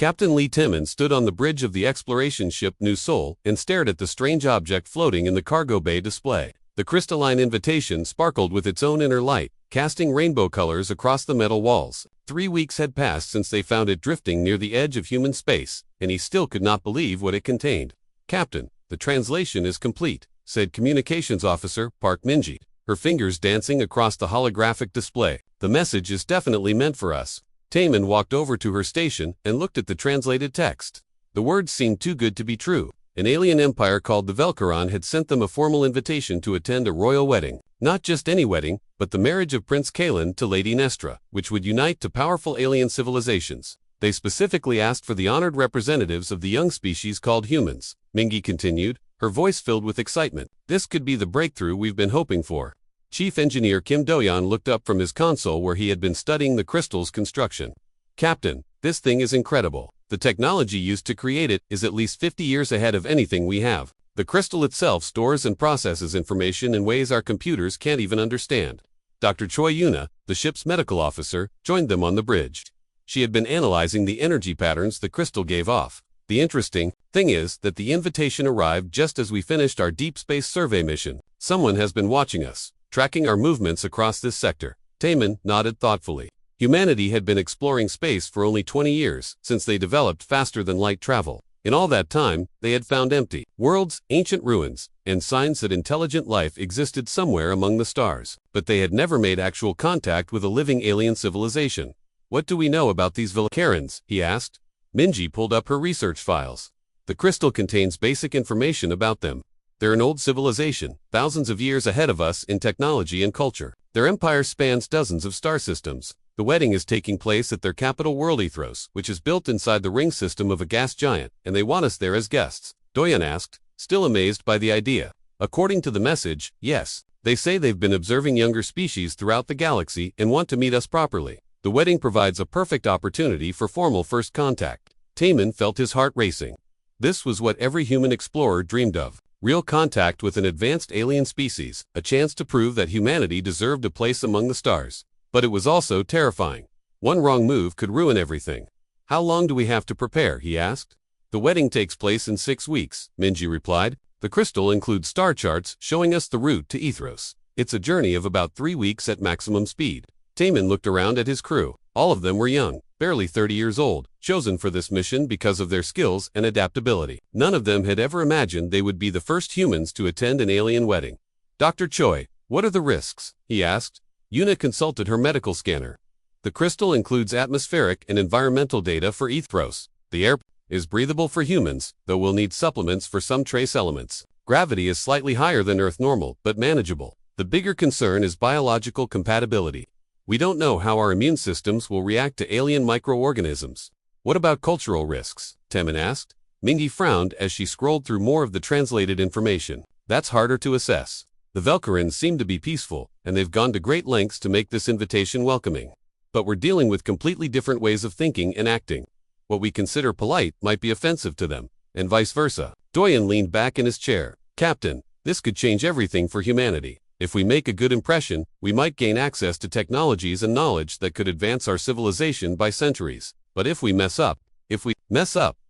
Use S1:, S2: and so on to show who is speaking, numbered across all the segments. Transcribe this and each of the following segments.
S1: Captain Lee Timon stood on the bridge of the exploration ship New Seoul and stared at the strange object floating in the cargo bay display. The crystalline invitation sparkled with its own inner light, casting rainbow colors across the metal walls. 3 weeks had passed since they found it drifting near the edge of human space, and he still could not believe what it contained. "Captain, the translation is complete," said Communications Officer Park Minji, her fingers dancing across the holographic display. "The message is definitely meant for us." Taemin walked over to her station and looked at the translated text. The words seemed too good to be true. An alien empire called the Velkaron had sent them a formal invitation to attend a royal wedding. Not just any wedding, but the marriage of Prince Kalen to Lady Nestra, which would unite two powerful alien civilizations. They specifically asked for the honored representatives of the young species called humans. Mingi continued, her voice filled with excitement. "This could be the breakthrough we've been hoping for." Chief Engineer Kim Do-yeon looked up from his console where he had been studying the crystal's construction. "Captain, this thing is incredible. The technology used to create it is at least 50 years ahead of anything we have. The crystal itself stores and processes information in ways our computers can't even understand." Dr. Choi Yuna, the ship's medical officer, joined them on the bridge. She had been analyzing the energy patterns the crystal gave off. "The interesting thing is that the invitation arrived just as we finished our deep space survey mission. Someone has been watching us, tracking our movements across this sector." Taemin nodded thoughtfully. Humanity had been exploring space for only 20 years, since they developed faster-than-light travel. In all that time, they had found empty worlds, ancient ruins, and signs that intelligent life existed somewhere among the stars. But they had never made actual contact with a living alien civilization. "What do we know about these Velkarons?" he asked. Minji pulled up her research files. "The crystal contains basic information about them. They're an old civilization, thousands of years ahead of us in technology and culture. Their empire spans dozens of star systems. The wedding is taking place at their capital world Ethros, which is built inside the ring system of a gas giant, and they want us there as guests." Do-yeon asked, still amazed by the idea. "According to the message, yes. They say they've been observing younger species throughout the galaxy and want to meet us properly. The wedding provides a perfect opportunity for formal first contact." Taemin felt his heart racing. This was what every human explorer dreamed of. Real contact with an advanced alien species, a chance to prove that humanity deserved a place among the stars. But it was also terrifying. One wrong move could ruin everything. "How long do we have to prepare?" he asked. "The wedding takes place in 6 weeks, Minji replied. "The crystal includes star charts showing us the route to Ethros. It's a journey of about 3 weeks at maximum speed." Taemin looked around at his crew. All of them were young, barely 30 years old, chosen for this mission because of their skills and adaptability. None of them had ever imagined they would be the first humans to attend an alien wedding. "Dr. Choi, what are the risks?" he asked. Yuna consulted her medical scanner. "The crystal includes atmospheric and environmental data for Ethros. The air is breathable for humans, though we'll need supplements for some trace elements. Gravity is slightly higher than Earth normal, but manageable. The bigger concern is biological compatibility. We don't know how our immune systems will react to alien microorganisms." "What about cultural risks?" Taemin asked. Mingi frowned as she scrolled through more of the translated information. "That's harder to assess. The Velkarons seem to be peaceful, and they've gone to great lengths to make this invitation welcoming. But we're dealing with completely different ways of thinking and acting. What we consider polite might be offensive to them, and vice versa." Do-yeon leaned back in his chair. "Captain, this could change everything for humanity. If we make a good impression, we might gain access to technologies and knowledge that could advance our civilization by centuries. But if we mess up,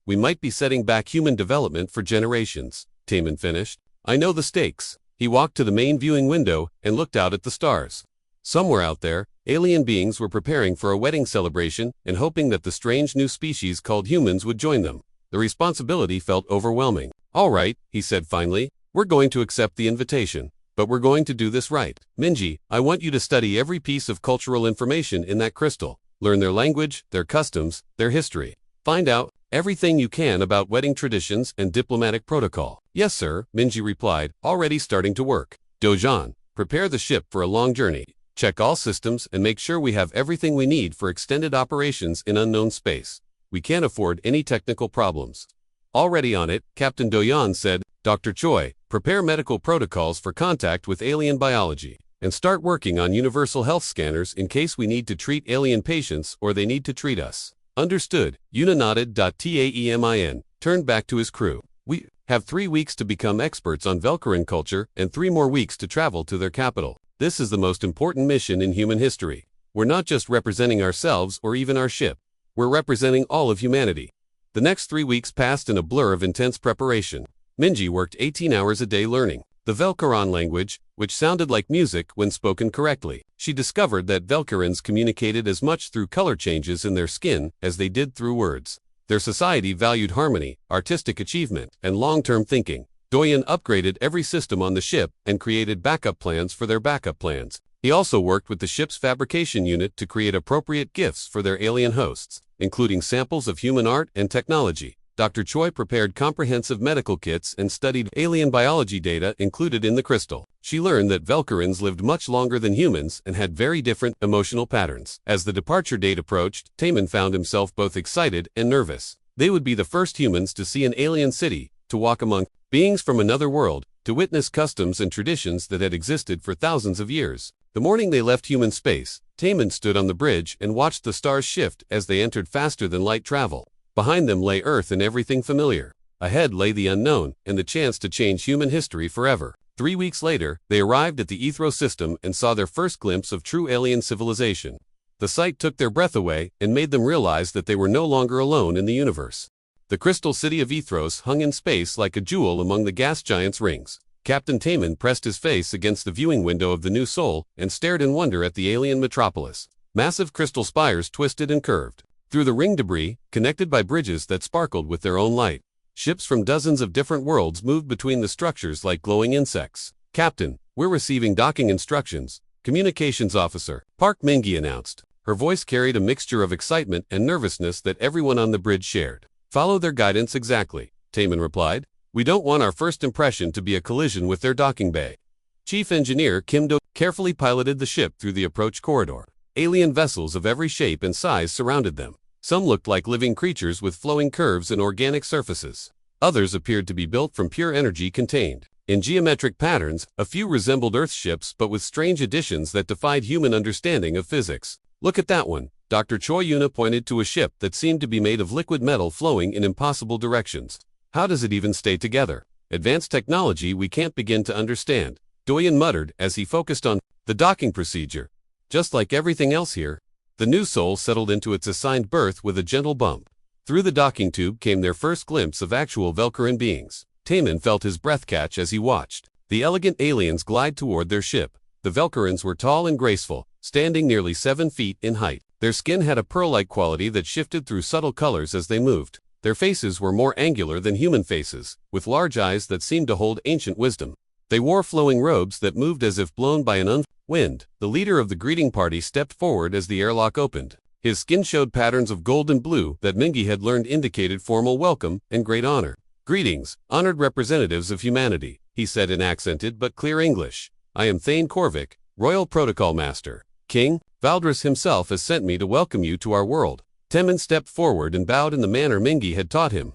S1: we might be setting back human development for generations." Taemin finished. "I know the stakes." He walked to the main viewing window and looked out at the stars. Somewhere out there, alien beings were preparing for a wedding celebration and hoping that the strange new species called humans would join them. The responsibility felt overwhelming. "All right," he said finally, "we're going to accept the invitation. But we're going to do this right. Minji, I want you to study every piece of cultural information in that crystal. Learn their language, their customs, their history. Find out everything you can about wedding traditions and diplomatic protocol." "Yes, sir," Minji replied, already starting to work. "Do-jeon, prepare the ship for a long journey. Check all systems and make sure we have everything we need for extended operations in unknown space. We can't afford any technical problems." Already on it, Captain Do-yeon said, "Dr. Choi, prepare medical protocols for contact with alien biology, and start working on universal health scanners in case we need to treat alien patients or they need to treat us." "Understood." Yuna nodded. Taemin turned back to his crew. "We have 3 weeks to become experts on Velkaron culture and 3 more weeks to travel to their capital. This is the most important mission in human history. We're not just representing ourselves or even our ship. We're representing all of humanity. The next 3 weeks passed in a blur of intense preparation. Minji worked 18 hours a day learning the Velcaran language, which sounded like music when spoken correctly. She discovered that Velcarans communicated as much through color changes in their skin as they did through words. Their society valued harmony, artistic achievement, and long-term thinking. Doyen upgraded every system on the ship and created backup plans for their backup plans. He also worked with the ship's fabrication unit to create appropriate gifts for their alien hosts, including samples of human art and technology. Dr. Choi prepared comprehensive medical kits and studied alien biology data included in the crystal. She learned that Velcarans lived much longer than humans and had very different emotional patterns. As the departure date approached, Taemin found himself both excited and nervous. They would be the first humans to see an alien city, to walk among beings from another world, to witness customs and traditions that had existed for thousands of years. The morning they left human space, Taemin stood on the bridge and watched the stars shift as they entered faster than light travel. Behind them lay Earth and everything familiar. Ahead lay the unknown and the chance to change human history forever. 3 weeks later, they arrived at the Ethros system and saw their first glimpse of true alien civilization. The sight took their breath away and made them realize that they were no longer alone in the universe. The crystal city of Ethros hung in space like a jewel among the gas giants' rings. Captain Taemin pressed his face against the viewing window of the new Sol and stared in wonder at the alien metropolis. Massive crystal spires twisted and curved through the ring debris, connected by bridges that sparkled with their own light. Ships from dozens of different worlds moved between the structures like glowing insects. "Captain, we're receiving docking instructions," Communications Officer Park Mingi announced. Her voice carried a mixture of excitement and nervousness that everyone on the bridge shared. "Follow their guidance exactly," Taemin replied. "We don't want our first impression to be a collision with their docking bay." Chief Engineer Kim Do carefully piloted the ship through the approach corridor. Alien vessels of every shape and size surrounded them. Some looked like living creatures with flowing curves and organic surfaces. Others appeared to be built from pure energy contained in geometric patterns. A few resembled Earth ships but with strange additions that defied human understanding of physics. "Look at that one." Dr. Choi Yuna pointed to a ship that seemed to be made of liquid metal flowing in impossible directions. "How does it even stay together? Advanced technology we can't begin to understand," Doyen muttered as he focused on the docking procedure. Just like everything else here, the new Sol settled into its assigned berth with a gentle bump. Through the docking tube came their first glimpse of actual Velcaran beings. Taemin felt his breath catch as he watched the elegant aliens glide toward their ship. The Velcarans were tall and graceful, standing nearly 7 feet in height. Their skin had a pearl-like quality that shifted through subtle colors as they moved. Their faces were more angular than human faces, with large eyes that seemed to hold ancient wisdom. They wore flowing robes that moved as if blown by an wind. The leader of the greeting party stepped forward as the airlock opened. His skin showed patterns of gold and blue that Mingi had learned indicated formal welcome and great honor. "Greetings, honored representatives of humanity," he said in accented but clear English. "I am Thane Korvik, Royal Protocol Master. King Valdris himself has sent me to welcome you to our world." Taemin stepped forward and bowed in the manner Mingi had taught him.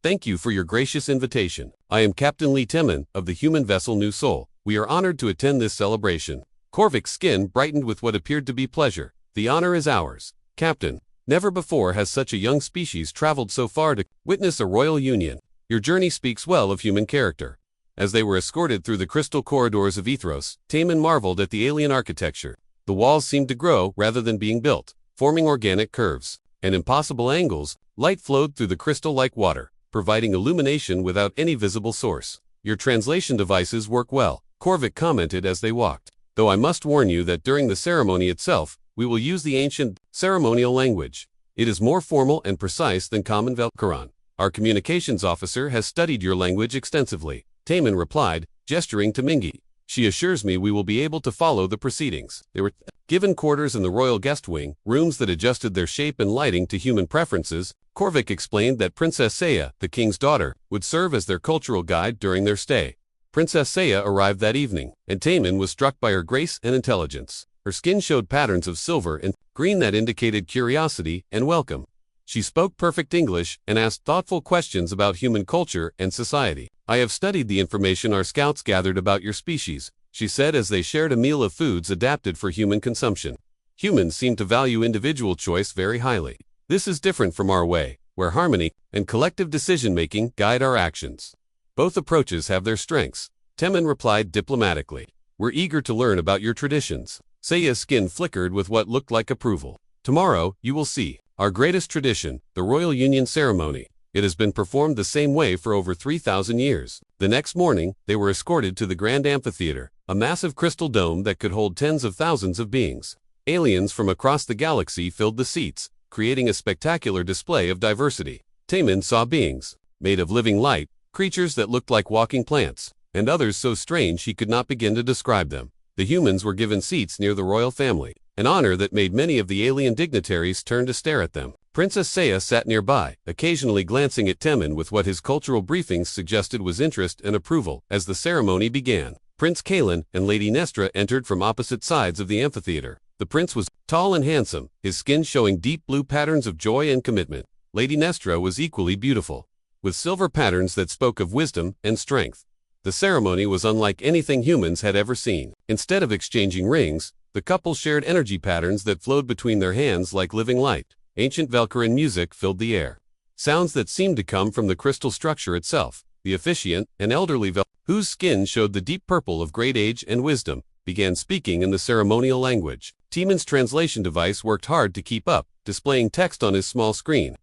S1: "Thank you for your gracious invitation. I am Captain Lee Taemin of the human vessel New Sol. We are honored to attend this celebration." Korvik's skin brightened with what appeared to be pleasure. "The honor is ours, Captain. Never before has such a young species traveled so far to witness a royal union. Your journey speaks well of human character." As they were escorted through the crystal corridors of Ethros, Taemin marveled at the alien architecture. The walls seemed to grow rather than being built, forming organic curves and impossible angles. Light flowed through the crystal-like water, providing illumination without any visible source. "Your translation devices work well," Korvik commented as they walked. "Though I must warn you that during the ceremony itself, we will use the ancient ceremonial language. It is more formal and precise than common Velcaran. Our communications officer has studied your language extensively," Taemin replied, gesturing to Mingi. "She assures me we will be able to follow the proceedings." They were given quarters in the royal guest wing, rooms that adjusted their shape and lighting to human preferences. Korvik explained that Princess Seiya, the king's daughter, would serve as their cultural guide during their stay. Princess Seiya arrived that evening, and Taemin was struck by her grace and intelligence. Her skin showed patterns of silver and green that indicated curiosity and welcome. She spoke perfect English and asked thoughtful questions about human culture and society. "I have studied the information our scouts gathered about your species," she said as they shared a meal of foods adapted for human consumption. "Humans seem to value individual choice very highly. This is different from our way, where harmony and collective decision-making guide our actions. Both approaches have their strengths," Taemin replied diplomatically. "We're eager to learn about your traditions." Seiya's skin flickered with what looked like approval. "Tomorrow, you will see our greatest tradition, the Royal Union Ceremony. It has been performed the same way for over 3,000 years. The next morning, they were escorted to the Grand Amphitheater, a massive crystal dome that could hold tens of thousands of beings. Aliens from across the galaxy filled the seats, creating a spectacular display of diversity. Taman saw beings made of living light, creatures that looked like walking plants, and others so strange he could not begin to describe them. The humans were given seats near the royal family, an honor that made many of the alien dignitaries turn to stare at them. Princess Seiya sat nearby, occasionally glancing at Temin with what his cultural briefings suggested was interest and approval. As the ceremony began, Prince Kalen and Lady Nestra entered from opposite sides of the amphitheater. The prince was tall and handsome, his skin showing deep blue patterns of joy and commitment. Lady Nestra was equally beautiful, with silver patterns that spoke of wisdom and strength. The ceremony was unlike anything humans had ever seen. Instead of exchanging rings, the couple shared energy patterns that flowed between their hands like living light. Ancient Valkyrian music filled the air. Sounds that seemed to come from the crystal structure itself. The officiant, an elderly Valkyrian, whose skin showed the deep purple of great age and wisdom, began speaking in the ceremonial language. Teeman's translation device worked hard to keep up, displaying text on his small screen.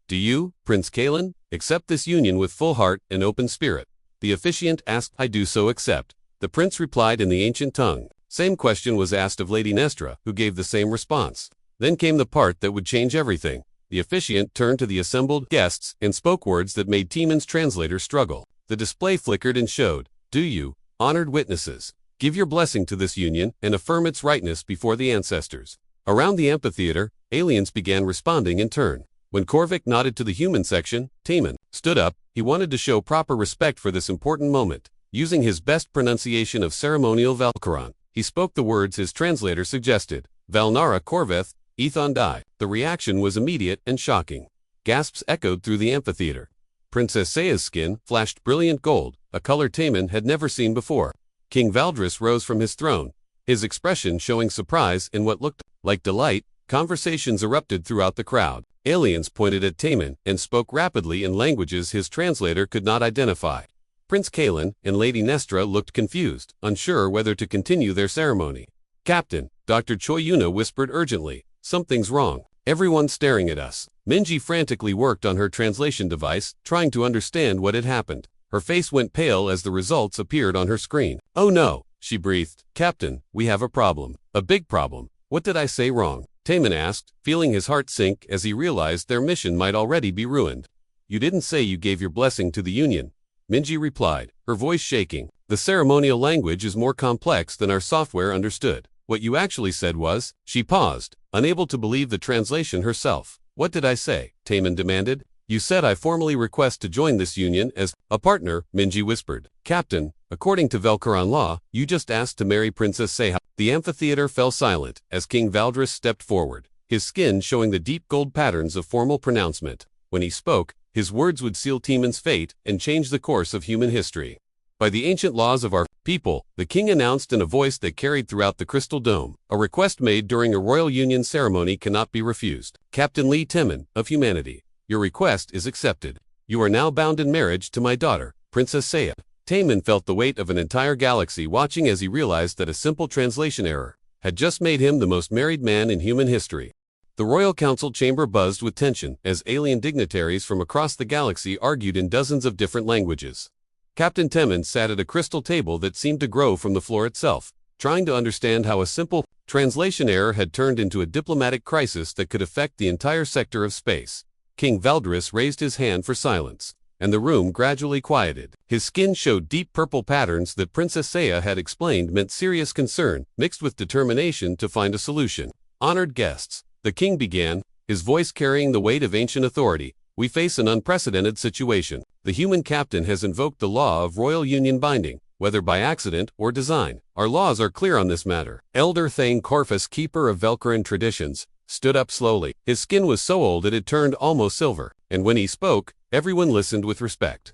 S1: Do you, Prince Kalen, accept this union with full heart and open spirit? The officiant asked. I do so accept. The prince replied in the ancient tongue. Same question was asked of Lady Nestra, who gave the same response. Then came the part that would change everything. The officiant turned to the assembled guests and spoke words that made Teeman's translator struggle. The display flickered and showed, do you, honored witnesses, give your blessing to this union and affirm its rightness before the ancestors. Around the amphitheater, aliens began responding in turn. When Korvik nodded to the human section, Teeman stood up. He wanted to show proper respect for this important moment. Using his best pronunciation of ceremonial Valkyran, he spoke the words his translator suggested. Valnara Korveth, Ethon Dai. The reaction was immediate and shocking. Gasps echoed through the amphitheater. Princess Seiya's skin flashed brilliant gold, a color Taman had never seen before. King Valdris rose from his throne, his expression showing surprise and what looked like delight. Conversations erupted throughout the crowd. Aliens pointed at Taman and spoke rapidly in languages his translator could not identify. Prince Kalen and Lady Nestra looked confused, unsure whether to continue their ceremony. Captain, Dr. Choi Yuna whispered urgently, something's wrong. Everyone's staring at us. Minji frantically worked on her translation device, trying to understand what had happened. Her face went pale as the results appeared on her screen. Oh no, she breathed. Captain, we have a problem. A big problem. What did I say wrong? Taman asked, feeling his heart sink as he realized their mission might already be ruined. You didn't say you gave your blessing to the Union, Minji replied, her voice shaking. The ceremonial language is more complex than our software understood. What you actually said was, she paused, unable to believe the translation herself. What did I say? Taman demanded. You said I formally request to join this union as a partner, Minji whispered. Captain, according to Valkyran law, you just asked to marry Princess Seiya. The amphitheater fell silent as King Valdris stepped forward, his skin showing the deep gold patterns of formal pronouncement. When he spoke, his words would seal Teeman's fate and change the course of human history. By the ancient laws of our people, the king announced in a voice that carried throughout the crystal dome, a request made during a royal union ceremony cannot be refused. Captain Lee Temin, of humanity, your request is accepted. You are now bound in marriage to my daughter, Princess Seiya. Taman felt the weight of an entire galaxy watching as he realized that a simple translation error had just made him the most married man in human history. The Royal Council chamber buzzed with tension as alien dignitaries from across the galaxy argued in dozens of different languages. Captain Temin sat at a crystal table that seemed to grow from the floor itself, trying to understand how a simple translation error had turned into a diplomatic crisis that could affect the entire sector of space. King Valdris raised his hand for silence, and the room gradually quieted. His skin showed deep purple patterns that Princess Seiya had explained meant serious concern, mixed with determination to find a solution. Honored guests, the king began, his voice carrying the weight of ancient authority. We face an unprecedented situation. The human captain has invoked the law of royal union binding, whether by accident or design. Our laws are clear on this matter. Elder Thane Corfus, keeper of Valkyrian traditions, stood up slowly. His skin was so old it had turned almost silver, and when he spoke, everyone listened with respect.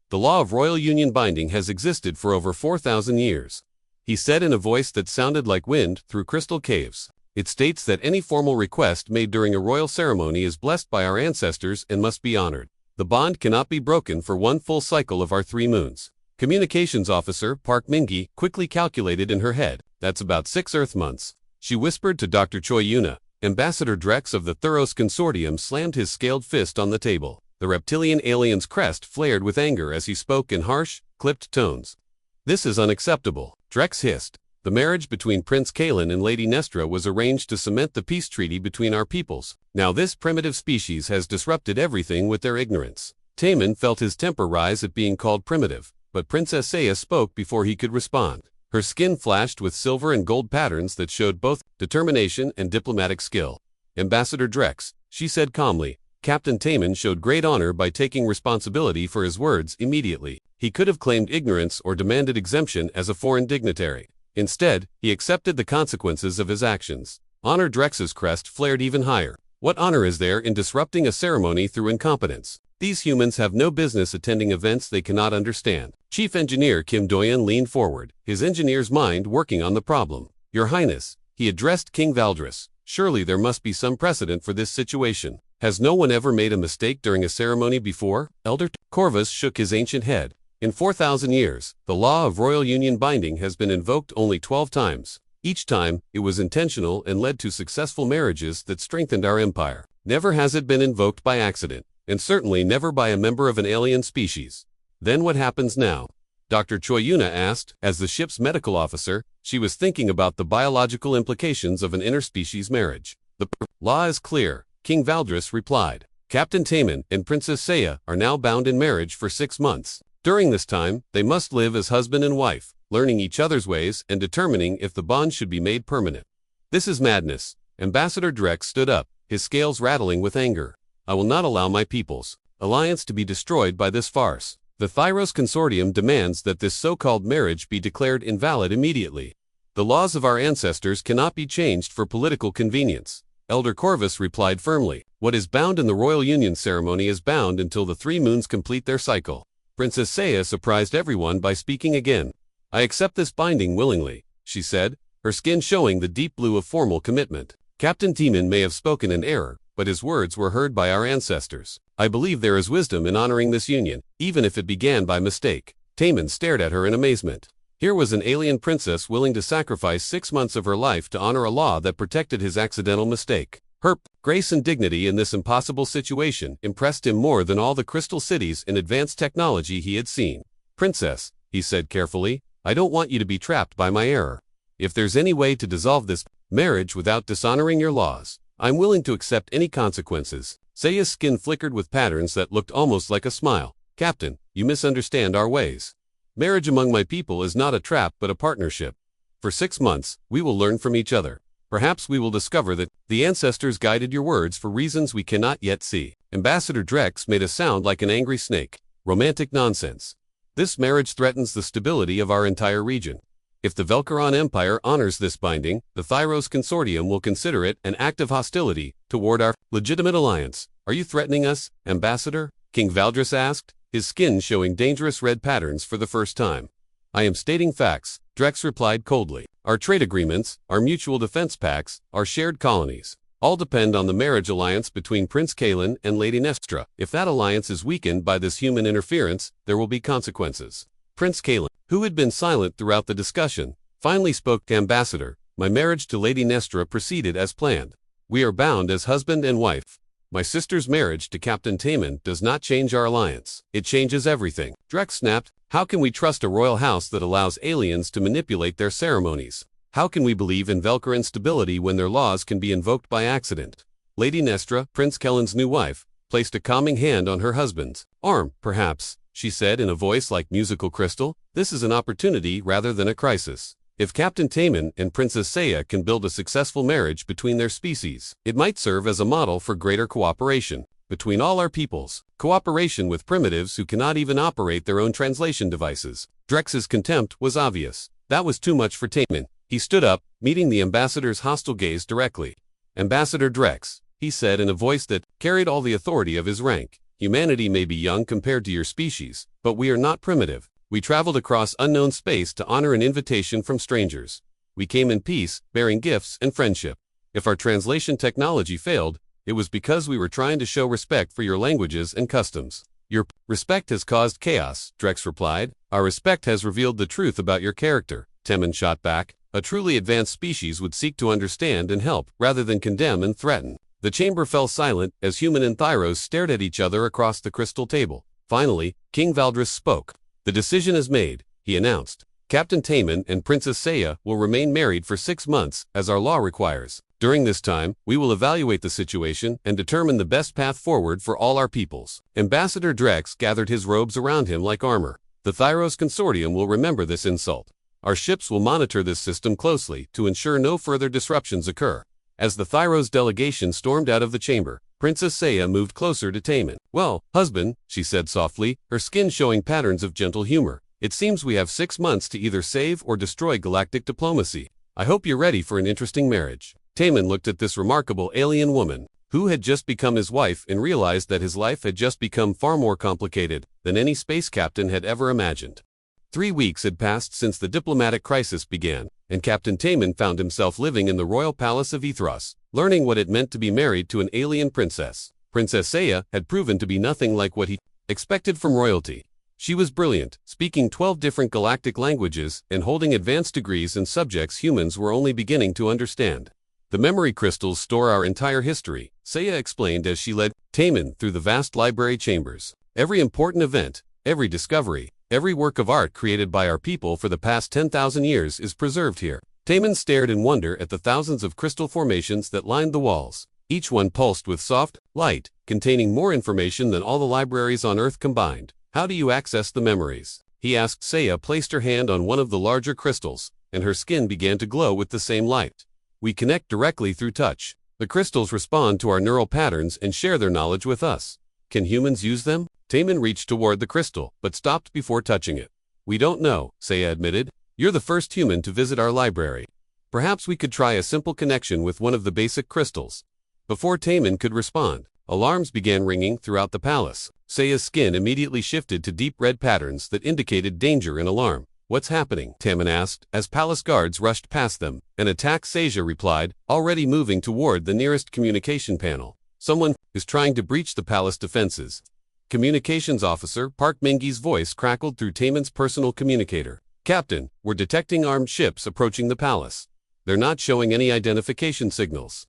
S1: The law of royal union binding has existed for over 4,000 years. He said in a voice that sounded like wind through crystal caves. It states that any formal request made during a royal ceremony is blessed by our ancestors and must be honored. The bond cannot be broken for one full cycle of our 3 moons. Communications officer Park Mingi quickly calculated in her head, that's about 6 Earth months. She whispered to Dr. Choi Yuna. Ambassador Drex of the Thuros Consortium slammed his scaled fist on the table. The reptilian alien's crest flared with anger as he spoke in harsh, clipped tones. "This is unacceptable," Drex hissed. "The marriage between Prince Kalen and Lady Nestra was arranged to cement the peace treaty between our peoples. Now this primitive species has disrupted everything with their ignorance." Taman felt his temper rise at being called primitive, but Princess Saya spoke before he could respond. Her skin flashed with silver and gold patterns that showed both determination and diplomatic skill. "Ambassador Drex," she said calmly, "Captain Taman showed great honor by taking responsibility for his words immediately. He could have claimed ignorance or demanded exemption as a foreign dignitary. Instead, he accepted the consequences of his actions." Honor Drex's crest flared even higher. "What honor is there in disrupting a ceremony through incompetence? These humans have no business attending events they cannot understand." Chief Engineer Kim Doyen leaned forward, his engineer's mind working on the problem. "Your Highness," he addressed King Valdris, "surely there must be some precedent for this situation. Has no one ever made a mistake during a ceremony before?" Elder Corvus shook his ancient head. "In 4,000 years, the law of royal union binding has been invoked only 12 times. Each time, it was intentional and led to successful marriages that strengthened our empire. Never has it been invoked by accident, and certainly never by a member of an alien species." "Then what happens now?" Dr. Choyuna asked. As the ship's medical officer, she was thinking about the biological implications of an interspecies marriage. "The law is clear," King Valdris replied. "Captain Taman and Princess Saya are now bound in marriage for 6 months. During this time, they must live as husband and wife, learning each other's ways and determining if the bond should be made permanent." "This is madness." Ambassador Drex stood up, his scales rattling with anger. "I will not allow my people's alliance to be destroyed by this farce. The Thyros Consortium demands that this so-called marriage be declared invalid immediately. The laws of our ancestors cannot be changed for political convenience." Elder Corvus replied firmly. "What is bound in the royal union ceremony is bound until the 3 moons complete their cycle." Princess Saya surprised everyone by speaking again. "I accept this binding willingly," she said, her skin showing the deep blue of formal commitment. "Captain Taman may have spoken in error, but his words were heard by our ancestors. I believe there is wisdom in honoring this union, even if it began by mistake." Taman stared at her in amazement. Here was an alien princess willing to sacrifice 6 months of her life to honor a law that protected his accidental mistake. Her grace and dignity in this impossible situation impressed him more than all the crystal cities and advanced technology he had seen. "Princess," he said carefully, "I don't want you to be trapped by my error. If there's any way to dissolve this marriage without dishonoring your laws, I'm willing to accept any consequences." Saya's skin flickered with patterns that looked almost like a smile. "Captain, you misunderstand our ways. Marriage among my people is not a trap but a partnership. For 6 months, we will learn from each other. Perhaps we will discover that the ancestors guided your words for reasons we cannot yet see." Ambassador Drex made a sound like an angry snake. "Romantic nonsense. This marriage threatens the stability of our entire region. If the Velcaron Empire honors this binding, the Thyros Consortium will consider it an act of hostility toward our legitimate alliance." "Are you threatening us, Ambassador?" King Valdris asked, his skin showing dangerous red patterns for the first time. "I am stating facts," Drex replied coldly. "Our trade agreements, our mutual defense pacts, our shared colonies, all depend on the marriage alliance between Prince Kalen and Lady Nestra. If that alliance is weakened by this human interference, there will be consequences." Prince Kalen, who had been silent throughout the discussion, finally spoke. "Ambassador, my marriage to Lady Nestra proceeded as planned. We are bound as husband and wife. My sister's marriage to Captain Taman does not change our alliance. It changes everything." Drex snapped. "How can we trust a royal house that allows aliens to manipulate their ceremonies? How can we believe in Velcaran stability when their laws can be invoked by accident?" Lady Nestra, Prince Kellen's new wife, placed a calming hand on her husband's arm. "Perhaps," she said in a voice like musical crystal, "this is an opportunity rather than a crisis. If Captain Taman and Princess Saya can build a successful marriage between their species, it might serve as a model for greater cooperation between all our peoples. Cooperation with primitives who cannot even operate their own translation devices." Drex's contempt was obvious. That was too much for Taman. He stood up, meeting the ambassador's hostile gaze directly. "Ambassador Drex," he said in a voice that carried all the authority of his rank, "humanity may be young compared to your species, but we are not primitive. We traveled across unknown space to honor an invitation from strangers. We came in peace, bearing gifts and friendship. If our translation technology failed, it was because we were trying to show respect for your languages and customs." "Your respect has caused chaos," Drex replied. "Our respect has revealed the truth about your character," Temin shot back. "A truly advanced species would seek to understand and help, rather than condemn and threaten." The chamber fell silent as Human and Thyros stared at each other across the crystal table. Finally, King Valdris spoke. "The decision is made," he announced. "Captain Taman and Princess Seiya will remain married for 6 months, as our law requires. During this time, we will evaluate the situation and determine the best path forward for all our peoples." Ambassador Drex gathered his robes around him like armor. "The Thyros Consortium will remember this insult. Our ships will monitor this system closely to ensure no further disruptions occur." As the Thyros delegation stormed out of the chamber, Princess Seiya moved closer to Taman. "Well, husband," she said softly, her skin showing patterns of gentle humor, "it seems we have 6 months to either save or destroy galactic diplomacy. I hope you're ready for an interesting marriage." Taman looked at this remarkable alien woman, who had just become his wife, and realized that his life had just become far more complicated than any space captain had ever imagined. 3 weeks had passed since the diplomatic crisis began, and Captain Taman found himself living in the royal palace of Ethros, learning what it meant to be married to an alien princess. Princess Seiya had proven to be nothing like what he expected from royalty. She was brilliant, speaking 12 different galactic languages and holding advanced degrees in subjects humans were only beginning to understand. "The memory crystals store our entire history," Seiya explained as she led Taman through the vast library chambers. "Every important event, every discovery, every work of art created by our people for the past 10,000 years is preserved here." Taman stared in wonder at the thousands of crystal formations that lined the walls. Each one pulsed with soft light, containing more information than all the libraries on Earth combined. "How do you access the memories?" he asked. Seiya placed her hand on one of the larger crystals, and her skin began to glow with the same light. "We connect directly through touch. The crystals respond to our neural patterns and share their knowledge with us." "Can humans use them?" Taman reached toward the crystal, but stopped before touching it. "We don't know," Seiya admitted. "You're the first human to visit our library. Perhaps we could try a simple connection with one of the basic crystals." Before Taman could respond, alarms began ringing throughout the palace. Seiya's skin immediately shifted to deep red patterns that indicated danger and alarm. "What's happening?" Taman asked, as palace guards rushed past them. "An attack," Seiya replied, already moving toward the nearest communication panel. "Someone is trying to breach the palace defenses." Communications Officer Park Mingi's voice crackled through Taman's personal communicator. "Captain, we're detecting armed ships approaching the palace. They're not showing any identification signals."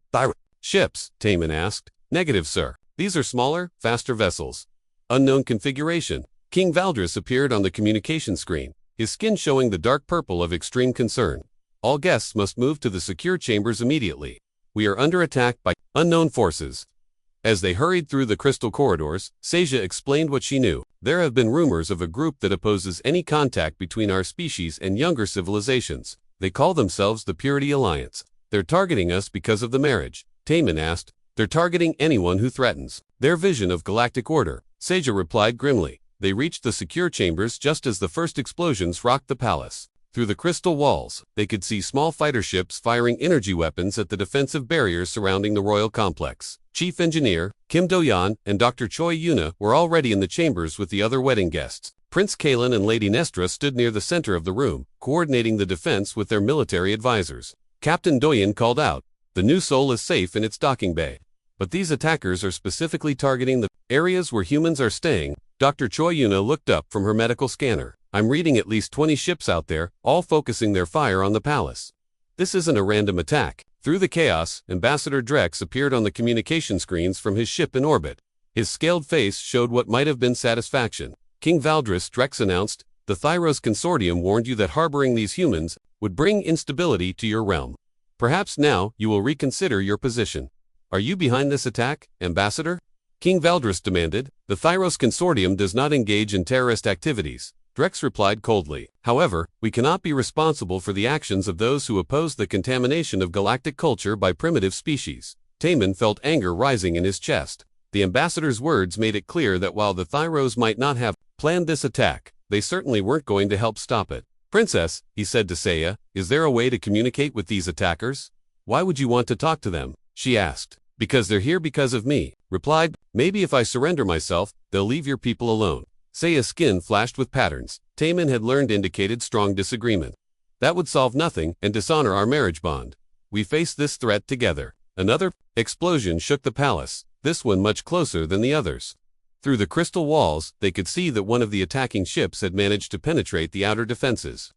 S1: "Ships?" Taman asked. "Negative, sir. These are smaller, faster vessels. Unknown configuration." King Valdris appeared on the communication screen, his skin showing the dark purple of extreme concern. "All guests must move to the secure chambers immediately. We are under attack by unknown forces." As they hurried through the crystal corridors, Seiya explained what she knew. "There have been rumors of a group that opposes any contact between our species and younger civilizations. They call themselves the Purity Alliance. They're targeting us because of the marriage." Taman asked. "They're targeting anyone who threatens their vision of galactic order," Seiya replied grimly. They reached the secure chambers just as the first explosions rocked the palace. Through the crystal walls, they could see small fighter ships firing energy weapons at the defensive barriers surrounding the royal complex. Chief Engineer Kim Do-yeon and Dr. Choi Yuna were already in the chambers with the other wedding guests. Prince Kalen and Lady Nestra stood near the center of the room, coordinating the defense with their military advisors. Captain Do-yeon called out, "The new Soul is safe in its docking bay. But these attackers are specifically targeting the areas where humans are staying." Dr. Choi Yuna looked up from her medical scanner. "I'm reading at least 20 ships out there, all focusing their fire on the palace. This isn't a random attack." Through the chaos, Ambassador Drex appeared on the communication screens from his ship in orbit. His scaled face showed what might have been satisfaction. "King Valdris," Drex announced, "the Thyros Consortium warned you that harboring these humans would bring instability to your realm. Perhaps now you will reconsider your position. Are you behind this attack, Ambassador?" King Valdris demanded. "The Thyros Consortium does not engage in terrorist activities," Drex replied coldly. "However, we cannot be responsible for the actions of those who oppose the contamination of galactic culture by primitive species." Taman felt anger rising in his chest. The ambassador's words made it clear that while the Thyros might not have planned this attack, they certainly weren't going to help stop it. "Princess," he said to Seiya, "is there a way to communicate with these attackers?" "Why would you want to talk to them?" she asked. "Because they're here because of me," replied. "Maybe if I surrender myself, they'll leave your people alone." Seiya's skin flashed with patterns Taman had learned indicated strong disagreement. "That would solve nothing and dishonor our marriage bond. We face this threat together." Another explosion shook the palace, this one much closer than the others. Through the crystal walls, they could see that one of the attacking ships had managed to penetrate the outer defenses.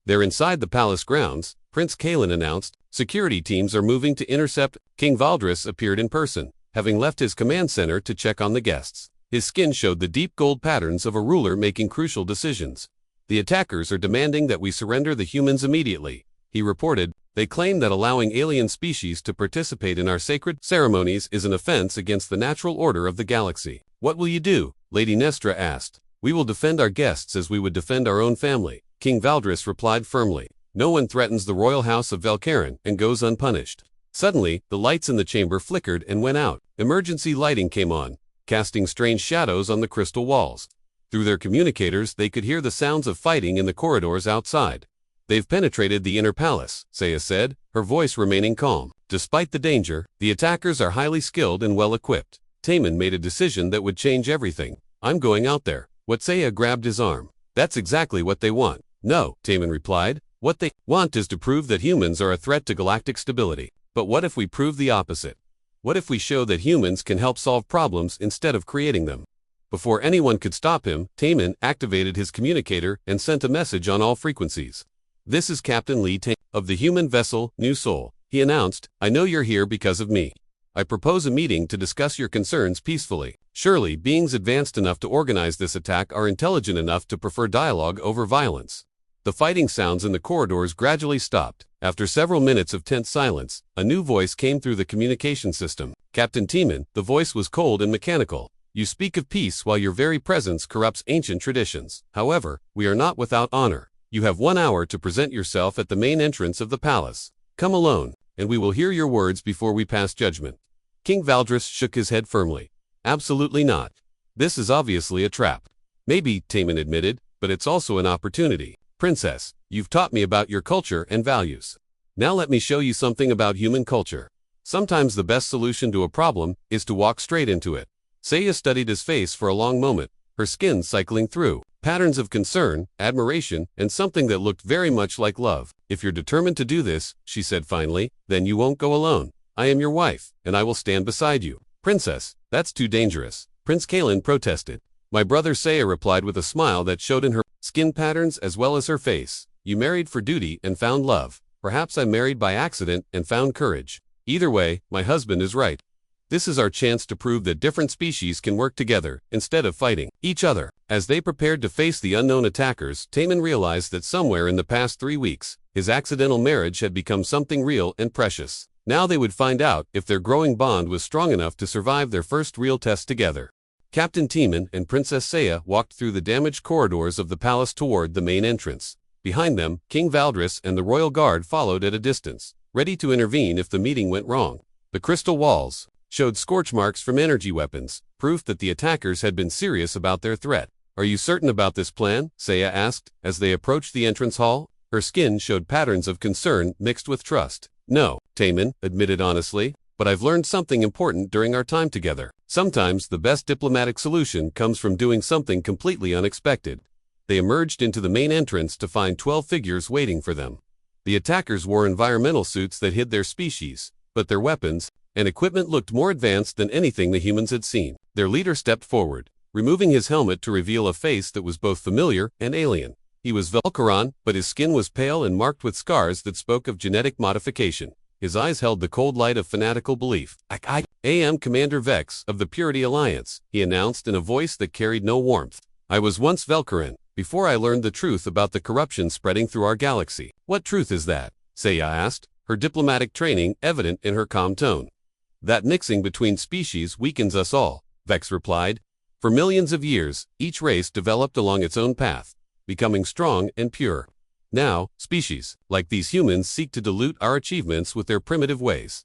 S1: "They're inside the palace grounds," Prince Kalen announced, Security teams are moving to intercept. King Valdris appeared in person, having left his command center to check on the guests. His skin showed the deep gold patterns of a ruler making crucial decisions. The attackers are demanding that we surrender the humans immediately, he reported. They claim that allowing alien species to participate in our sacred ceremonies is an offense against the natural order of the galaxy. What will you do? Lady Nestra asked. We will defend our guests as we would defend our own family, King Valdris replied firmly. No one threatens the royal house of Valkaran and goes unpunished. Suddenly, the lights in the chamber flickered and went out. Emergency lighting came on, casting strange shadows on the crystal walls. Through their communicators, they could hear the sounds of fighting in the corridors outside. They've penetrated the inner palace, Saya said, her voice remaining calm. Despite the danger, the attackers are highly skilled and well-equipped. Taman made a decision that would change everything. I'm going out there. What? Saya grabbed his arm. That's exactly what they want. No, Taman replied. What they want is to prove that humans are a threat to galactic stability. But what if we prove the opposite? What if we show that humans can help solve problems instead of creating them? Before anyone could stop him, Taman activated his communicator and sent a message on all frequencies. This is Captain Lee Taman of the human vessel, New Soul, he announced. I know you're here because of me. I propose a meeting to discuss your concerns peacefully. Surely, beings advanced enough to organize this attack are intelligent enough to prefer dialogue over violence. The fighting sounds in the corridors gradually stopped. After several minutes of tense silence, a new voice came through the communication system. Captain Taman, the voice was cold and mechanical. You speak of peace while your very presence corrupts ancient traditions. However, we are not without honor. You have 1 hour to present yourself at the main entrance of the palace. Come alone, and we will hear your words before we pass judgment. King Valdris shook his head firmly. Absolutely not. This is obviously a trap. Maybe, Taman admitted, but it's also an opportunity. Princess, you've taught me about your culture and values. Now let me show you something about human culture. Sometimes the best solution to a problem is to walk straight into it. Saya studied his face for a long moment, her skin cycling through patterns of concern, admiration, and something that looked very much like love. If you're determined to do this, she said finally, then you won't go alone. I am your wife, and I will stand beside you. Princess, that's too dangerous, Prince Kalen protested. My brother Saya replied with a smile that showed in her skin patterns as well as her face. You married for duty and found love. Perhaps I married by accident and found courage. Either way, my husband is right. This is our chance to prove that different species can work together, instead of fighting each other. As they prepared to face the unknown attackers, Taman realized that somewhere in the past 3 weeks, his accidental marriage had become something real and precious. Now they would find out if their growing bond was strong enough to survive their first real test together. Captain Taman and Princess Saya walked through the damaged corridors of the palace toward the main entrance. Behind them, King Valdris and the royal guard followed at a distance, ready to intervene if the meeting went wrong. The crystal walls showed scorch marks from energy weapons, proof that the attackers had been serious about their threat. Are you certain about this plan? Saya asked, as they approached the entrance hall. Her skin showed patterns of concern mixed with trust. No, Taman admitted honestly, but I've learned something important during our time together. Sometimes the best diplomatic solution comes from doing something completely unexpected. They emerged into the main entrance to find 12 figures waiting for them. The attackers wore environmental suits that hid their species, but their weapons and equipment looked more advanced than anything the humans had seen. Their leader stepped forward, removing his helmet to reveal a face that was both familiar and alien. He was Valkaran, but his skin was pale and marked with scars that spoke of genetic modification. His eyes held the cold light of fanatical belief. I am Commander Vex of the Purity Alliance, he announced in a voice that carried no warmth. I was once Valkaran, before I learned the truth about the corruption spreading through our galaxy. What truth is that? Saya asked, her diplomatic training evident in her calm tone. That mixing between species weakens us all, Vex replied. For millions of years, each race developed along its own path, becoming strong and pure. Now, species, like these humans, seek to dilute our achievements with their primitive ways.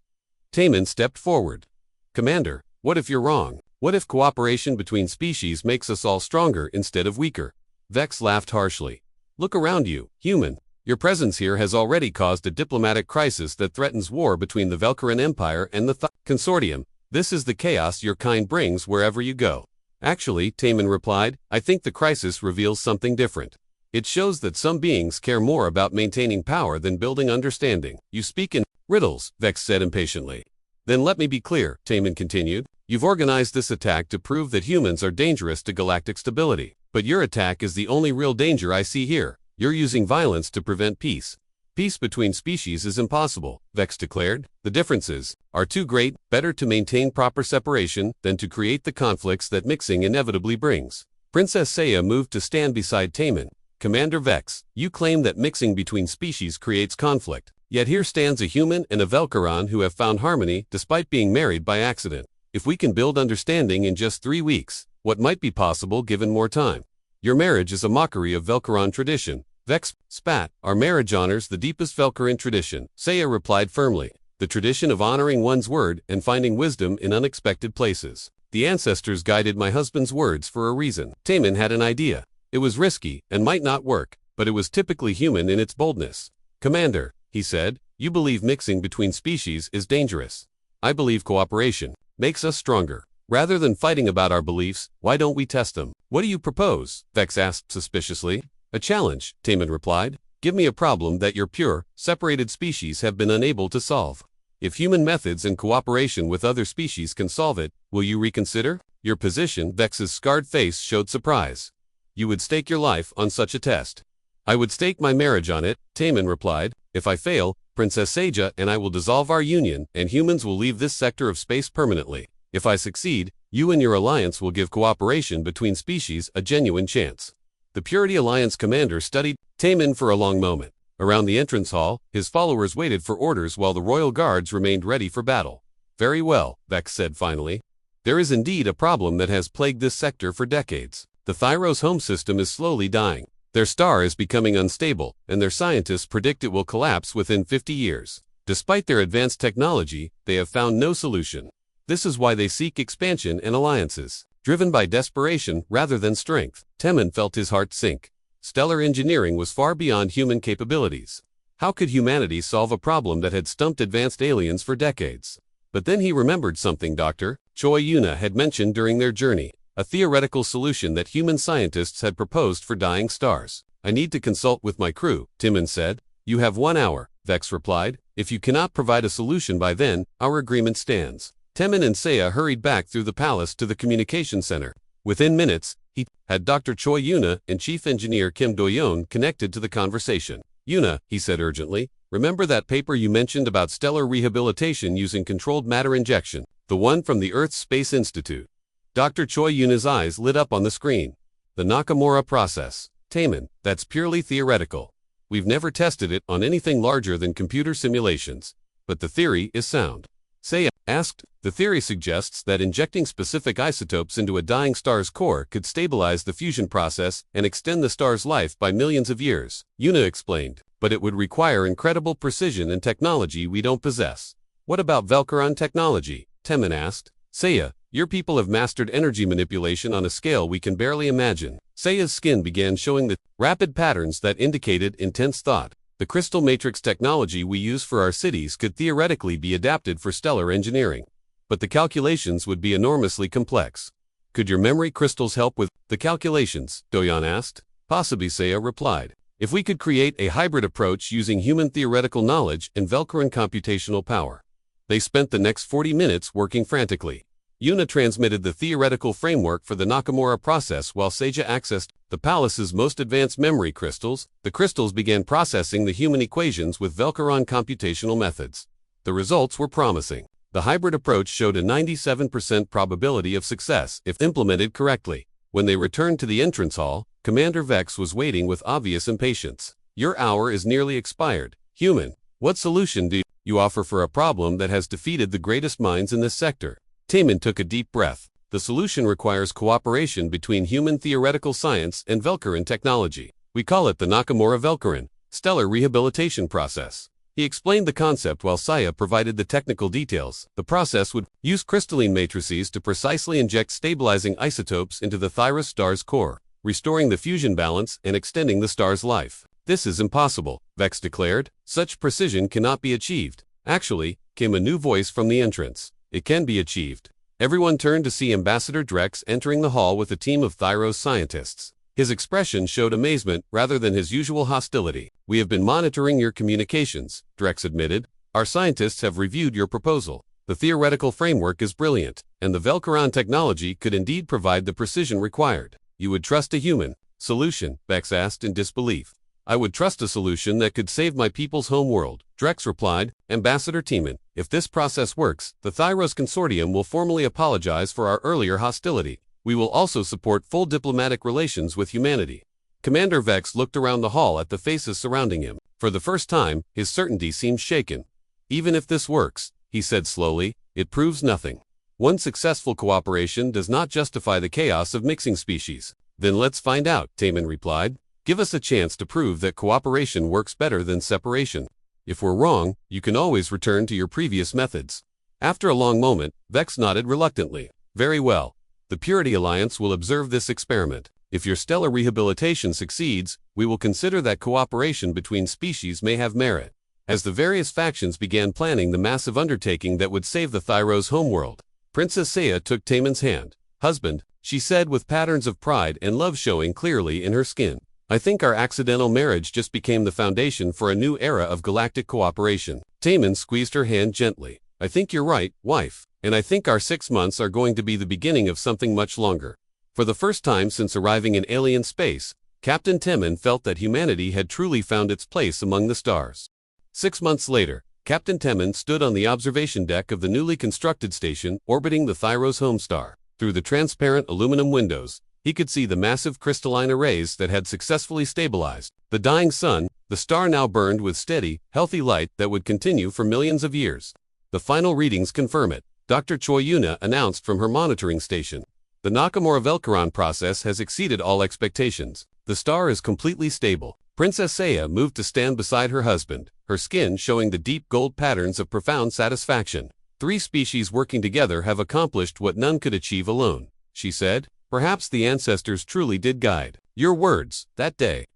S1: Taman stepped forward. Commander, what if you're wrong? What if cooperation between species makes us all stronger instead of weaker? Vex laughed harshly. Look around you, human. Your presence here has already caused a diplomatic crisis that threatens war between the Valkaran Empire and the Consortium. This is the chaos your kind brings wherever you go. Actually, Taman replied, I think the crisis reveals something different. It shows that some beings care more about maintaining power than building understanding. You speak in riddles, Vex said impatiently. Then let me be clear, Taman continued. You've organized this attack to prove that humans are dangerous to galactic stability. But your attack is the only real danger I see here. You're using violence to prevent peace. Peace between species is impossible, Vex declared. The differences are too great, better to maintain proper separation than to create the conflicts that mixing inevitably brings. Princess Seiya moved to stand beside Taman. Commander Vex, you claim that mixing between species creates conflict. Yet here stands a human and a Velcaron who have found harmony despite being married by accident. If we can build understanding in just 3 weeks, what might be possible given more time? Your marriage is a mockery of Velcaron tradition. Vex spat. Our marriage honors the deepest Velcaron tradition, Seiya replied firmly. The tradition of honoring one's word and finding wisdom in unexpected places. The ancestors guided my husband's words for a reason. Taman had an idea. It was risky and might not work, but it was typically human in its boldness. Commander, he said, you believe mixing between species is dangerous. I believe cooperation makes us stronger. Rather than fighting about our beliefs, why don't we test them? What do you propose? Vex asked suspiciously. A challenge, Taman replied. Give me a problem that your pure, separated species have been unable to solve. If human methods and cooperation with other species can solve it, will you reconsider your position? Vex's scarred face showed surprise. You would stake your life on such a test. I would stake my marriage on it, Taman replied. If I fail, Princess Seiya and I will dissolve our union, and humans will leave this sector of space permanently. If I succeed, you and your alliance will give cooperation between species a genuine chance. The Purity Alliance commander studied Taman for a long moment. Around the entrance hall, his followers waited for orders while the royal guards remained ready for battle. Very well, Vex said finally. There is indeed a problem that has plagued this sector for decades. The Thyros home system is slowly dying. Their star is becoming unstable, and their scientists predict it will collapse within 50 years. Despite their advanced technology, they have found no solution. This is why they seek expansion and alliances, driven by desperation rather than strength. Taman felt his heart sink. Stellar engineering was far beyond human capabilities. How could humanity solve a problem that had stumped advanced aliens for decades? But then he remembered something Dr. Choi Yuna had mentioned during their journey. A theoretical solution that human scientists had proposed for dying stars. I need to consult with my crew, Taman said. You have 1 hour, Vex replied. If you cannot provide a solution by then, our agreement stands. Taman and Seiya hurried back through the palace to the communication center. Within minutes, he had Dr. Choi Yuna and Chief Engineer Kim Do-yeon connected to the conversation. Yuna, he said urgently, remember that paper you mentioned about stellar rehabilitation using controlled matter injection, the one from the Earth's Space Institute? Dr. Choi Yuna's eyes lit up on the screen. The Nakamura process. Taman, that's purely theoretical. We've never tested it on anything larger than computer simulations. But the theory is sound. Seiya asked, the theory suggests that injecting specific isotopes into a dying star's core could stabilize the fusion process and extend the star's life by millions of years. Yuna explained, but it would require incredible precision and technology we don't possess. What about Velcaron technology? Taman asked. Seiya, your people have mastered energy manipulation on a scale we can barely imagine. Seiya's skin began showing the rapid patterns that indicated intense thought. The crystal matrix technology we use for our cities could theoretically be adapted for stellar engineering. But the calculations would be enormously complex. Could your memory crystals help with the calculations? Do-yeon asked. Possibly, Seiya replied. If we could create a hybrid approach using human theoretical knowledge and Velcaron computational power. They spent the next 40 minutes working frantically. Yuna transmitted the theoretical framework for the Nakamura process while Seiya accessed the palace's most advanced memory crystals. The crystals began processing the human equations with Velcaron computational methods. The results were promising. The hybrid approach showed a 97% probability of success if implemented correctly. When they returned to the entrance hall, Commander Vex was waiting with obvious impatience. Your hour is nearly expired. Human, what solution do you offer for a problem that has defeated the greatest minds in this sector? Taman took a deep breath. The solution requires cooperation between human theoretical science and Velcaron technology. We call it the Nakamura Velcaron stellar rehabilitation process. He explained the concept while Seiya provided the technical details. The process would use crystalline matrices to precisely inject stabilizing isotopes into the Thyros star's core, restoring the fusion balance and extending the star's life. This is impossible, Vex declared. Such precision cannot be achieved. Actually, came a new voice from the entrance. It can be achieved. Everyone turned to see Ambassador Drex entering the hall with a team of Thyros scientists. His expression showed amazement rather than his usual hostility. We have been monitoring your communications, Drex admitted. Our scientists have reviewed your proposal. The theoretical framework is brilliant, and the Velcaron technology could indeed provide the precision required. You would trust a human solution? Vex asked in disbelief. I would trust a solution that could save my people's home world. Drex replied, Ambassador Teeman, if this process works, the Thyros Consortium will formally apologize for our earlier hostility. We will also support full diplomatic relations with humanity. Commander Vex looked around the hall at the faces surrounding him. For the first time, his certainty seemed shaken. Even if this works, he said slowly, it proves nothing. One successful cooperation does not justify the chaos of mixing species. Then let's find out, Teeman replied. Give us a chance to prove that cooperation works better than separation. If we're wrong, you can always return to your previous methods. After a long moment, Vex nodded reluctantly. Very well. The Purity Alliance will observe this experiment. If your stellar rehabilitation succeeds, we will consider that cooperation between species may have merit. As the various factions began planning the massive undertaking that would save the Thyros homeworld, Princess Seiya took Teeman's hand. Husband, she said with patterns of pride and love showing clearly in her skin. I think our accidental marriage just became the foundation for a new era of galactic cooperation. Teeman squeezed her hand gently. I think you're right, wife. And I think our 6 months are going to be the beginning of something much longer. For the first time since arriving in alien space, Captain Teeman felt that humanity had truly found its place among the stars. 6 months later, Captain Teeman stood on the observation deck of the newly constructed station orbiting the Thyros home star. Through the transparent aluminum windows, he could see the massive crystalline arrays that had successfully stabilized. The dying sun, the star now burned with steady, healthy light that would continue for millions of years. The final readings confirm it, Dr. Choi Yuna announced from her monitoring station. The Nakamura-Velkaran process has exceeded all expectations. The star is completely stable. Princess Seiya moved to stand beside her husband, her skin showing the deep gold patterns of profound satisfaction. 3 species working together have accomplished what none could achieve alone, she said. Perhaps the ancestors truly did guide your words that day.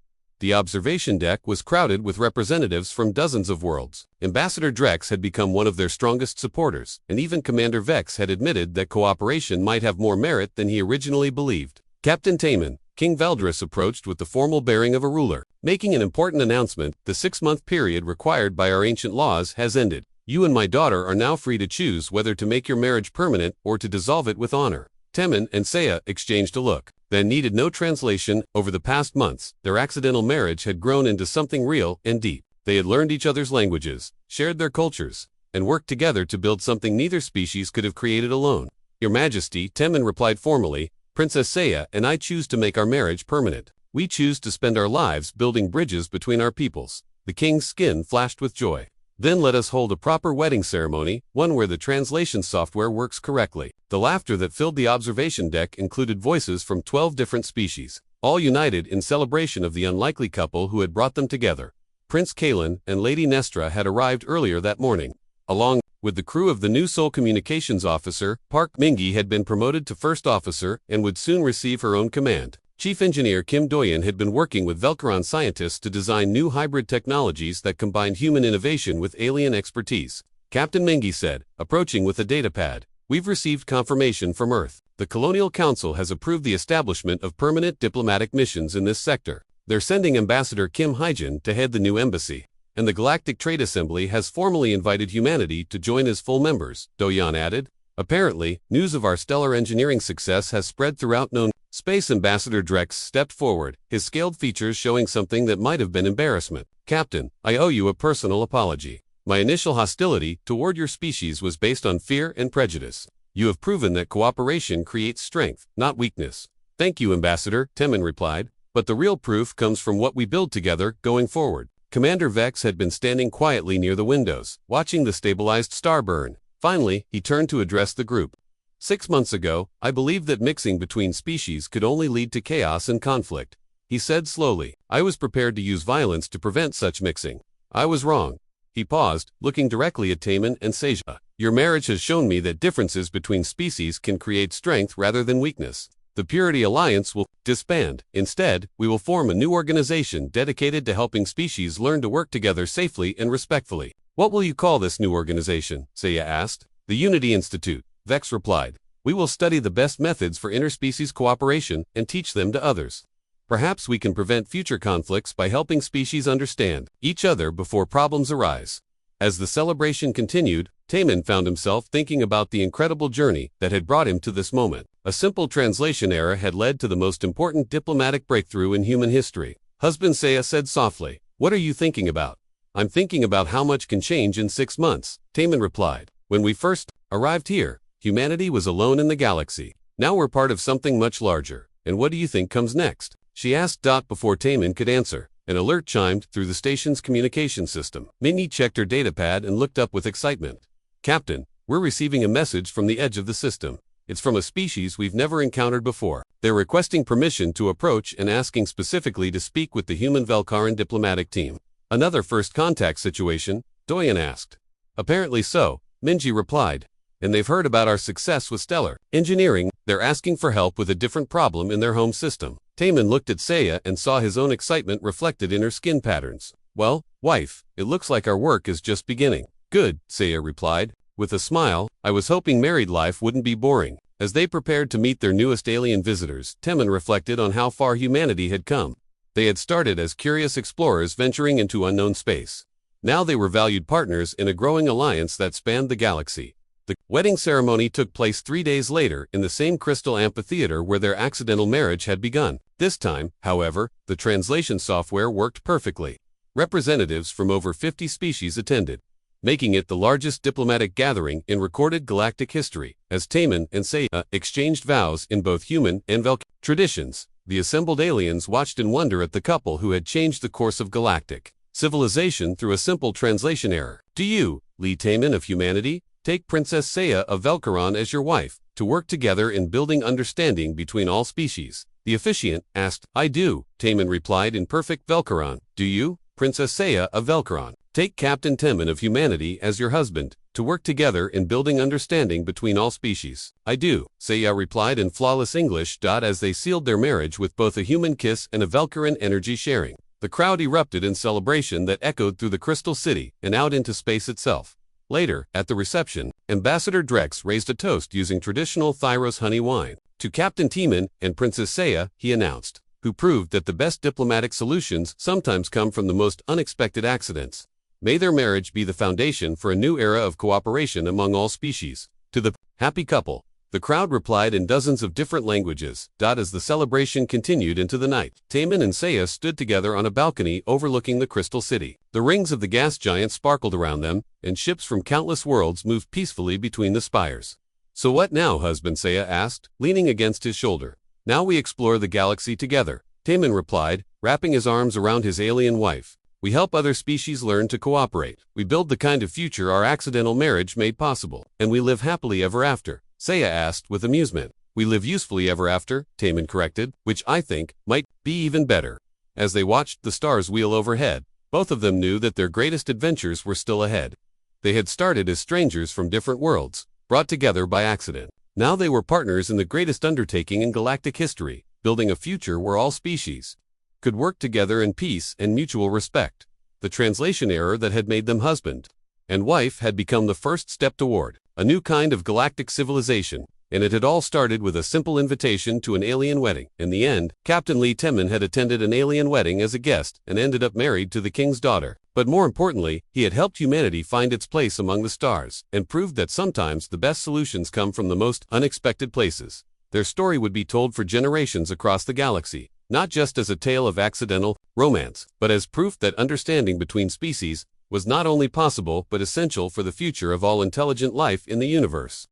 S1: The observation deck was crowded with representatives from dozens of worlds. Ambassador Drex had become one of their strongest supporters, and even Commander Vex had admitted that cooperation might have more merit than he originally believed. Captain Teeman, King Valdris approached with the formal bearing of a ruler, making an important announcement. The 6-month period required by our ancient laws has ended. You and my daughter are now free to choose whether to make your marriage permanent or to dissolve it with honor. Teeman and Seiya exchanged a look, then needed no translation. Over the past months, their accidental marriage had grown into something real and deep. They had learned each other's languages, shared their cultures, and worked together to build something neither species could have created alone. Your Majesty, Teeman replied formally, Princess Seiya and I choose to make our marriage permanent. We choose to spend our lives building bridges between our peoples. The king's skin flashed with joy. Then let us hold a proper wedding ceremony, one where the translation software works correctly. The laughter that filled the observation deck included voices from 12 different species, all united in celebration of the unlikely couple who had brought them together. Prince Kalen and Lady Nestra had arrived earlier that morning. Along with the crew of the new Seoul Communications Officer, Park Mingi had been promoted to First Officer and would soon receive her own command. Chief Engineer Kim Doyen had been working with Velkaran scientists to design new hybrid technologies that combined human innovation with alien expertise. Captain Mingi said, approaching with a datapad, we've received confirmation from Earth. The Colonial Council has approved the establishment of permanent diplomatic missions in this sector. They're sending Ambassador Kim Hyjin to head the new embassy. And the Galactic Trade Assembly has formally invited humanity to join as full members, Doyen added. Apparently, news of our stellar engineering success has spread throughout known space. Ambassador Drex stepped forward, his scaled features showing something that might have been embarrassment. Captain, I owe you a personal apology. My initial hostility toward your species was based on fear and prejudice. You have proven that cooperation creates strength, not weakness. Thank you, Ambassador, Teeman replied, but the real proof comes from what we build together going forward. Commander Vex had been standing quietly near the windows, watching the stabilized star burn. Finally, he turned to address the group. 6 months ago, I believed that mixing between species could only lead to chaos and conflict. He said slowly, I was prepared to use violence to prevent such mixing. I was wrong. He paused, looking directly at Teeman and Seiya. Your marriage has shown me that differences between species can create strength rather than weakness. The Purity Alliance will disband. Instead, we will form a new organization dedicated to helping species learn to work together safely and respectfully. What will you call this new organization? Seiya asked. The Unity Institute, Vex replied. We will study the best methods for interspecies cooperation and teach them to others. Perhaps we can prevent future conflicts by helping species understand each other before problems arise. As the celebration continued, Teeman found himself thinking about the incredible journey that had brought him to this moment. A simple translation error had led to the most important diplomatic breakthrough in human history. Husband Saya said softly. What are you thinking about? I'm thinking about how much can change in 6 months, Taman replied. When we first arrived here, humanity was alone in the galaxy. Now we're part of something much larger. And what do you think comes next? She asked. Before Taman could answer, an alert chimed through the station's communication system. Minnie checked her datapad and looked up with excitement. Captain, we're receiving a message from the edge of the system. It's from a species we've never encountered before. They're requesting permission to approach and asking specifically to speak with the human Velkaran diplomatic team. Another first contact situation? Doyen asked. Apparently so, Minji replied. And they've heard about our success with stellar engineering. They're asking for help with a different problem in their home system. Taman looked at Saya and saw his own excitement reflected in her skin patterns. Well, wife, it looks like our work is just beginning. Good, Saya replied. With a smile, I was hoping married life wouldn't be boring. As they prepared to meet their newest alien visitors, Taman reflected on how far humanity had come. They had started as curious explorers venturing into unknown space. Now they were valued partners in a growing alliance that spanned the galaxy. The wedding ceremony took place 3 days later in the same crystal amphitheater where their accidental marriage had begun. This time, however, the translation software worked perfectly. Representatives from over 50 species attended, making it the largest diplomatic gathering in recorded galactic history. As Taman and Saya exchanged vows in both human and Velk traditions, the assembled aliens watched in wonder at the couple who had changed the course of galactic civilization through a simple translation error. Do you, Lee Taman of humanity, take Princess Saya of Velkaran as your wife, to work together in building understanding between all species? The officiant asked. I do, Taman replied in perfect Velkaran. Do you, Princess Saya of Velkaran, take Captain Taman of humanity as your husband, to work together in building understanding between all species? I do, Saya replied in flawless English. As they sealed their marriage with both a human kiss and a Velkaran energy sharing, the crowd erupted in celebration that echoed through the Crystal City and out into space itself. Later, at the reception, Ambassador Drex raised a toast using traditional Thyros honey wine. To Captain Taman and Princess Saya, he announced, who proved that the best diplomatic solutions sometimes come from the most unexpected accidents. May their marriage be the foundation for a new era of cooperation among all species. To the happy couple, the crowd replied in dozens of different languages. As the celebration continued into the night, Taman and Saya stood together on a balcony overlooking the Crystal City. The rings of the gas giant sparkled around them, and ships from countless worlds moved peacefully between the spires. So what now, husband? Saya asked, leaning against his shoulder. Now we explore the galaxy together, Taman replied, wrapping his arms around his alien wife. We help other species learn to cooperate. We build the kind of future our accidental marriage made possible. And we live happily ever after, Saya asked with amusement. We live usefully ever after, Taman corrected, which I think might be even better. As they watched the stars wheel overhead, both of them knew that their greatest adventures were still ahead. They had started as strangers from different worlds, brought together by accident. Now they were partners in the greatest undertaking in galactic history, building a future where all species could work together in peace and mutual respect. The translation error that had made them husband and wife had become the first step toward a new kind of galactic civilization, and it had all started with a simple invitation to an alien wedding. In the end, Captain Lee Taman had attended an alien wedding as a guest and ended up married to the king's daughter. But more importantly, he had helped humanity find its place among the stars, and proved that sometimes the best solutions come from the most unexpected places. Their story would be told for generations across the galaxy, not just as a tale of accidental romance, but as proof that understanding between species was not only possible but essential for the future of all intelligent life in the universe.